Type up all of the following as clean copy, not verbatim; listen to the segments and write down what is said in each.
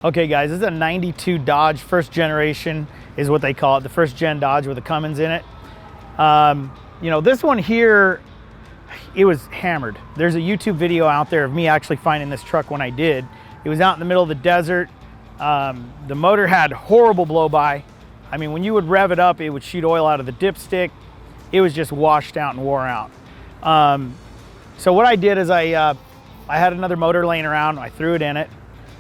Okay guys, this is a 92 Dodge, first generation is what they call it, the first gen Dodge with the Cummins in it. You know, this one here, it was hammered. There's a YouTube video out there of me actually finding this truck when I did. It was out in the middle of the desert. The motor had horrible blow-by. I mean, when you would rev it up, it would shoot oil out of the dipstick. It was just washed out and wore out. So what I did is I had another motor laying around, I threw it in it,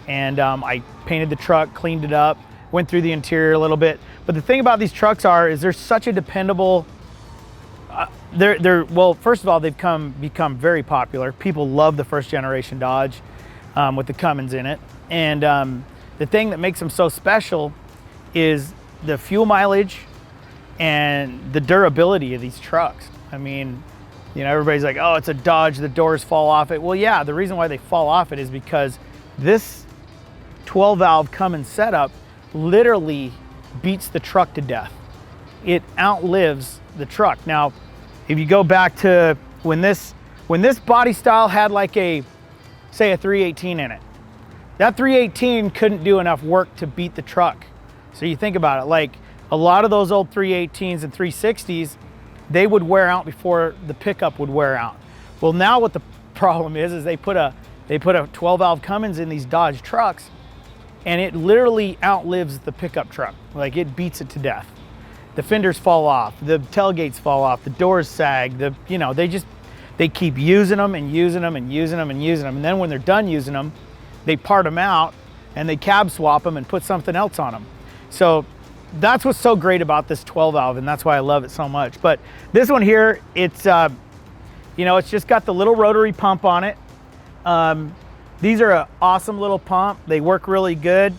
and I painted the truck, cleaned it up, went through the interior a little bit. But the thing about these trucks is they're such a dependable, well, first of all, they've become very popular. People love the first generation Dodge with the Cummins in it. And the thing that makes them so special is the fuel mileage and the durability of these trucks. I mean, you know, everybody's like, oh, it's a Dodge, the doors fall off it. Well, yeah, the reason why they fall off it is because this 12-valve Cummins setup literally beats the truck to death. It outlives the truck. Now, if you go back to when this body style had like say a 318 in it, that 318 couldn't do enough work to beat the truck. So you think about it, like a lot of those old 318s and 360s, they would wear out before the pickup would wear out. Well, now what the problem is they put a 12-valve Cummins in these Dodge trucks, and it literally outlives the pickup truck. Like, it beats it to death. The fenders fall off, the tailgates fall off, the doors sag, you know, they keep using them and using them and using them and using them. And then when they're done using them, they part them out and they cab swap them and put something else on them. So that's what's so great about this 12-valve, and that's why I love it so much. But this one here, it's, you know, it's just got the little rotary pump on it. These are an awesome little pump. They work really good.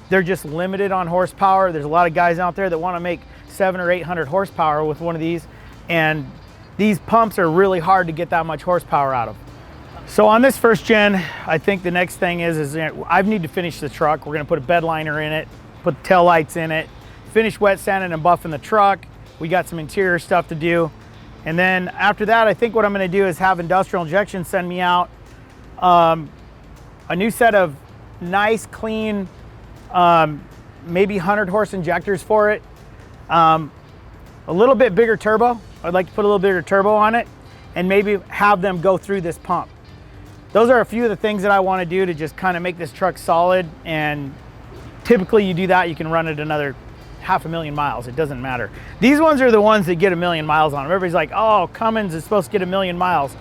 They're just limited on horsepower. There's a lot of guys out there that want to make 700 or 800 horsepower with one of these, and these pumps are really hard to get that much horsepower out of. So on this first gen, I think the next thing is I need to finish the truck. We're going to put a bed liner in it, put the tail lights in it, finish wet sanding and buffing the truck. We got some interior stuff to do. And then after that, I think what I'm going to do is have Industrial Injection send me out a new set of nice, clean, maybe 100 horse injectors for it. A little bit bigger turbo. I'd like to put a little bigger turbo on it and maybe have them go through this pump. Those are a few of the things that I want to do to just kind of make this truck solid. And typically you do that, you can run it another 500,000 miles. It doesn't matter. These ones are the ones that get 1,000,000 miles on them. Everybody's like, oh, Cummins is supposed to get 1,000,000 miles.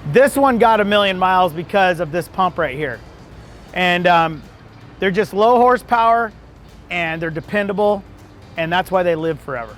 This one got 1,000,000 miles because of this pump right here. And they're just low horsepower and they're dependable, and that's why they live forever.